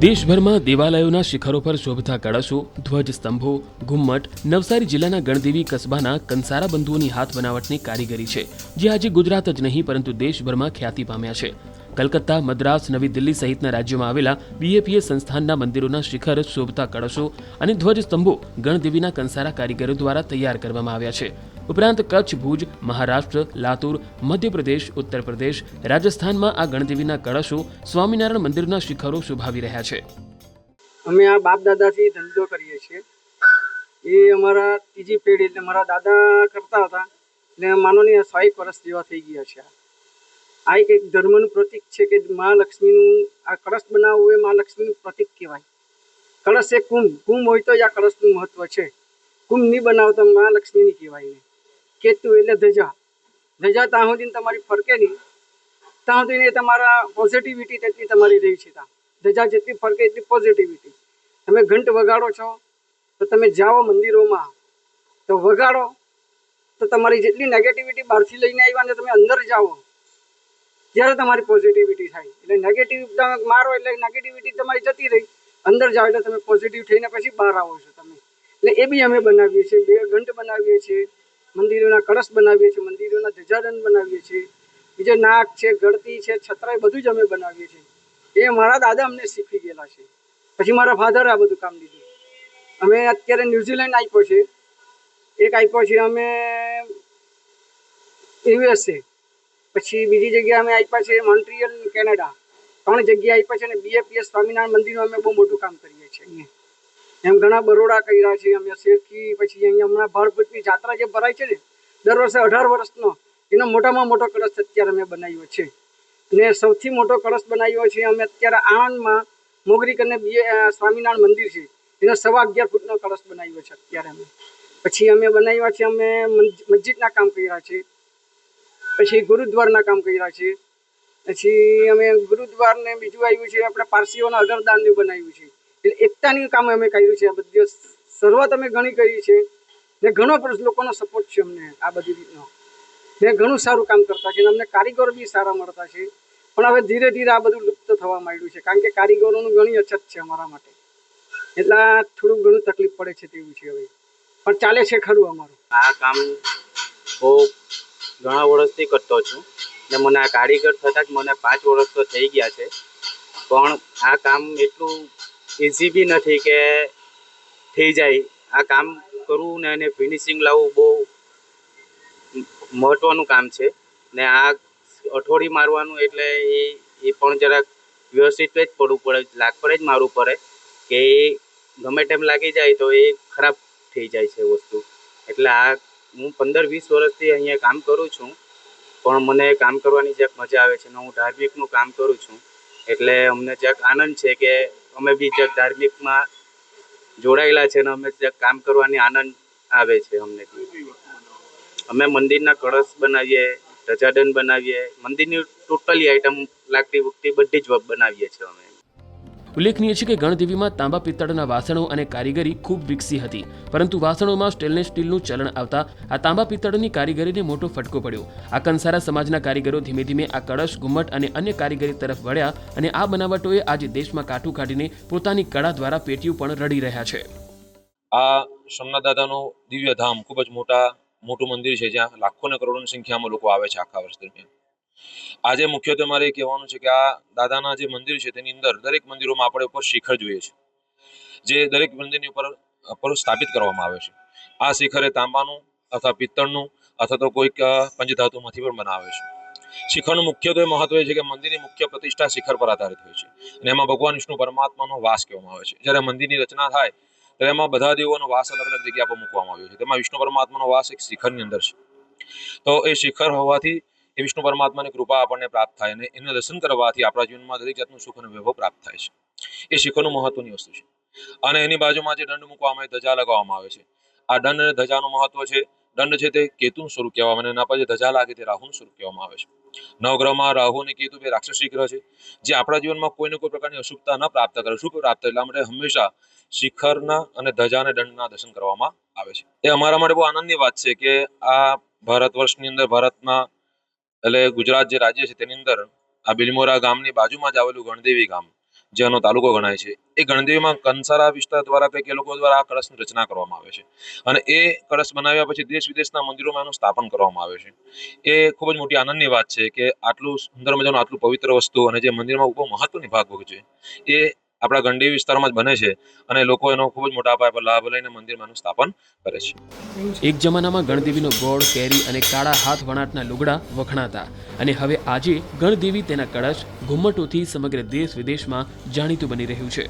દેશભરમાં દેવાલયોના શિખરો પર શોભતા કળશો, ધ્વજ સ્તંભો, ઘુમ્મટ નવસારી જિલ્લાના ગણદેવી કસ્બાના કંસારા બંધુઓની હાથ બનાવટની કારીગરી છે, જે આજે ગુજરાત જ નહીં પરંતુ દેશભરમાં ખ્યાતિ પામ્યા છે. કલકત્તા, મદ્રાસ, નવી દિલ્હી સહિતના રાજ્યોમાં આવેલા BAPS સંસ્થાનના મંદિરોના શિખર શોભતા કળશો અને ધ્વજ સ્તંભો ગણદેવીના કંસારા કારીગરો દ્વારા તૈયાર કરવામાં આવ્યા છે. ઉપરાંત કચ્છ, ભુજ, મહારાષ્ટ્ર, લાતુર, મધ્યપ્રદેશ, ઉત્તર પ્રદેશ, રાજસ્થાનમાં આ ગણદેવીના કળશો સ્વામિનારાયણ મંદિરના શિખરો શોભાવી રહ્યા છે. અમે આ બાપ દાદાથી ધંધો કરીએ છીએ. એ અમારા ત્રીજી પેઢી, એટલે મારા દાદા કરતા હતા એટલે માનો ને 100 વર્ષ જેવા થઈ ગયા છે. આ એક ધર્મનું પ્રતીક છે કે મહાલક્ષ્મીનું આ કળશ બનાવવું એ મહાલક્ષ્મીનું પ્રતીક કહેવાય. કળશ એ કુંભ હોય તો આ કળશનું મહત્વ છે. કુંભ નહીં બનાવતા મહાલક્ષ્મીની કહેવાય. કેતુ એટલે ધજા ત્યાં સુધી તમારી ફરકે નહીં, ત્યાં સુધી તમારા પોઝિટિવિટી તેટલી તમારી રહી છે. ધજા જેટલી ફરકે એટલી પોઝિટિવિટી. તમે ઘંટ વગાડો છો તો તમે જાઓ મંદિરોમાં તો વગાડો તો તમારી જેટલી નેગેટિવિટી બહારથી લઈને આવ્યા ને તમે અંદર જાઓ ત્યારે તમારી પોઝિટિવિટી થાય. એટલે નેગેટિવ તમે મારો એટલે નેગેટિવિટી તમારી જતી રહી, અંદર જાઓ એટલે તમે પોઝિટિવ થઈને પછી બહાર આવો છો તમે. એટલે એ બી અમે બનાવીએ છીએ. 2 ઘંટ બનાવીએ છીએ, મંદિરોના કળશ બનાવીએ છીએ, મંદિરોના ધજાદંડ બનાવીએ છીએ, બીજે નાક છે, ગળતી છે, છત્રાય બધું જ અમે બનાવીએ છીએ. એ મારા દાદા અમને શીખવી ગયેલા છે. પછી મારા ફાધર આ બધું કામ લીધું. અમે અત્યારે ન્યુઝીલેન્ડ આપ્યો છે, એક આપ્યો છે અમે USA, પછી બીજી જગ્યાએ અમે આપ્યા છે મોન્ટ્રીયલ, કેનેડા. 3 જગ્યાએ આપ્યા છે. અને BAPS સ્વામિનારાયણ મંદિરનું અમે બહુ મોટું કામ કરીએ છીએ અહીંયા. એમ ઘણા બરોડા કર્યા છે અમે, શેરકી. પછી અહીંયા હમણાં ભાળભૂતની જાત્રા જે ભરાય છે ને દર વર્ષે 18 વર્ષનો, એનો મોટામાં મોટો કળશ અત્યારે અમે બનાવ્યો છે. ને સૌથી મોટો કળશ બનાવ્યો છે અમે અત્યારે આણંદમાં મોગરી કરીને સ્વામિનારાયણ મંદિર છે, એનો 11.5 ફૂટનો કળશ બનાવ્યો છે અત્યારે અમે. પછી અમે બનાવ્યા છે, અમે મસ્જિદના કામ કર્યા છે, પછી ગુરુદ્વારના કામ કર્યા છે, પછી અમે ગુરુદ્વારને બીજું આવ્યું છે આપણે પારસીઓના અગરદાનનું બનાવ્યું છે. એટલે એકતાનું કામ અમે કર્યું છે. આ બધી શરૂઆત અમે ઘણી કરી છે ને ઘણો લોકોનો સપોર્ટ છે અમને આ બધી રીતનો. ને ઘણું સારું કામ કરતા છે અને અમને કારીગરો બી સારા મળતા છે. પણ હવે ધીરે ધીરે આ બધું લુપ્ત થવા માંડ્યું છે, કારણ કે કારીગરોનું ઘણી અછત છે અમારા માટે. એટલે થોડું ઘણું તકલીફ પડે છે તેવું છે હવે, પણ ચાલે છે ખરું અમારું. આ કામ બહુ ઘણા વર્ષથી કરતો છું ને મને આ કારીગર થતાં જ મને 5 વર્ષ તો થઈ ગયા છે. પણ આ કામ એટલું ઇઝી બી નથી કે થઈ જાય. આ કામ કરવું ને એને ફિનિશિંગ લાવવું બહુ મહત્ત્વનું કામ છે. ને આ હથોડી મારવાનું એટલે એ પણ જરાક વ્યવસ્થિત જ પડવું પડે, લાકડે જ મારવું પડે કે એ ગમે તેમ લાગી જાય તો એ ખરાબ થઈ જાય છે વસ્તુ. એટલે આ હું 15-20 વર્ષથી અહીંયા કામ કરું છું, પણ મને કામ કરવાની જ્યાંક મજા આવે છે ને હું ધાર્મિકનું કામ કરું છું એટલે અમને જ્યાંક આનંદ છે કે અમે બી જ્યાંક ધાર્મિકમાં જોડાયેલા છે ને અમે જ્યાંક કામ કરવાની આનંદ આવે છે અમને. અમે મંદિરના કળશ બનાવીએ, ધજાદંડ બનાવીએ, મંદિરની ટોટલી આઈટમ લાગતી વખતે બધી જ બનાવીએ છીએ અમે. ઉલ્લેખનીય છે કે ગણદેવીમાં તાંબા પિત્તળના વાસણો અને કારીગરી ખૂબ વિકસી હતી, પરંતુ વાસણોમાં સ્ટેનલેસ સ્ટીલનું ચલણ આવતા આ તાંબા પિત્તળની કારીગરીને મોટો ફટકો પડ્યો. આ કંસારા સમાજના કારીગરો ધીમે ધીમે આ કળશ, ઘુમ્મટ અને અન્ય કારીગરી તરફ વળ્યા અને આ બનાવટોએ આજે દેશમાં કાઠું કાઢીને પોતાની કળા દ્વારા પેટીયું પણ રડી રહ્યા છે. આ સોમનાથ દાદાનું દિવ્ય ધામ ખૂબ જ મોટું મંદિર છે, જ્યાં લાખો ને કરોડોની સંખ્યામાં લોકો આવે છે આખા વર્ષ દરમિયાન. આજે મુખ્યત્વે મારે એ કહેવાનું છે કે આ દાદાના જે મંદિર છે તેની અંદર દરેક મંદિરોમાં આપણે ઉપર શિખર જોઈએ છે, જે દરેક મંદિરની ઉપર સ્થાપિત કરવામાં આવે છે. આ શિખર એ તાંબાનું અથવા પિત્તળનું અથવા તો કોઈક પંચધાતુમાંથી પણ બનાવે છે. શિખરનું મુખ્યત્વે મહત્વ એ છે કે મંદિરની મુખ્ય પ્રતિષ્ઠા શિખર પર આધારિત હોય છે અને એમાં ભગવાન વિષ્ણુ પરમાત્માનો વાસ કહેવામાં આવે છે. જ્યારે મંદિરની રચના થાય ત્યારે એમાં બધા દેવોનો વાસ અલગ અલગ જગ્યા પર મૂકવામાં આવ્યો છે. તેમાં વિષ્ણુ પરમાત્માનો વાસ એક શિખરની અંદર છે. તો એ શિખર હોવાથી એ વિષ્ણુ પરમાત્માની કૃપા આપણને પ્રાપ્ત થાય અને એના દર્શન કરવાથી આપણા જીવનમાં દરેક જાતનું સુખ અને વૈભવ પ્રાપ્ત થાય છે. એ શિખરનું મહત્વની વસ્તુ છે. અને એની બાજુમાં જે દંડ મૂકવામાં આવે, ધજા લગાવવામાં આવે છે. આ દંડ અને ધજાનું મહત્વ છે. દંડ છે તે કેતુનું સ્વરૂપ કહેવામાં આવે, એના પર જે ધજા લાગે તે રાહુનું સ્વરૂપ કહેવામાં આવે છે. નવગ્રહમાં રાહુ અને કેતુ 2 રાક્ષસી ગ્રહ છે, જે આપણા જીવનમાં કોઈને કોઈ પ્રકારની અશુભતા ન પ્રાપ્ત કરે, શુભ પ્રાપ્ત. એટલા માટે હંમેશા શિખરના અને ધજા અને દંડના દર્શન કરવામાં આવે છે. એ અમારા માટે બહુ આનંદની વાત છે કે આ ભારત વર્ષની અંદર, ભારતના એટલે ગુજરાત જે રાજ્ય છે તેની અંદર આ બિલમોરા ગામની બાજુમાં જ આવેલું ગણદેવી ગામ, જેનો તાલુકો ગણાય છે, એ ગણદેવીમાં કંસારા વિસ્તાર દ્વારા કંઈક એ લોકો દ્વારા આ કળશની રચના કરવામાં આવે છે અને એ કળશ બનાવ્યા પછી દેશ વિદેશના મંદિરોમાં એનું સ્થાપન કરવામાં આવે છે. એ ખૂબ જ મોટી આનંદની વાત છે કે આટલું સુંદર મજાનું આટલું પવિત્ર વસ્તુ અને જે મંદિરમાં બહુ મહત્વની ભાગ ભજવે એ આપણા ગણદેવી વિસ્તારમાં જ બને છે અને લોકો એનો ખૂબ જ મોટા પાયે લાભ લઈને મંદિરમાં એનું સ્થાપન કરે છે. એક જમાનામાં ગણદેવીનો ગોળ, કેરી અને કાળા હાથ વણાટના લુગડા વખણાતા અને હવે આજે ગણદેવી તેના કળશ, ઘુમ્મટોથી સમગ્ર દેશ વિદેશમાં જાણીતું બની રહ્યું છે.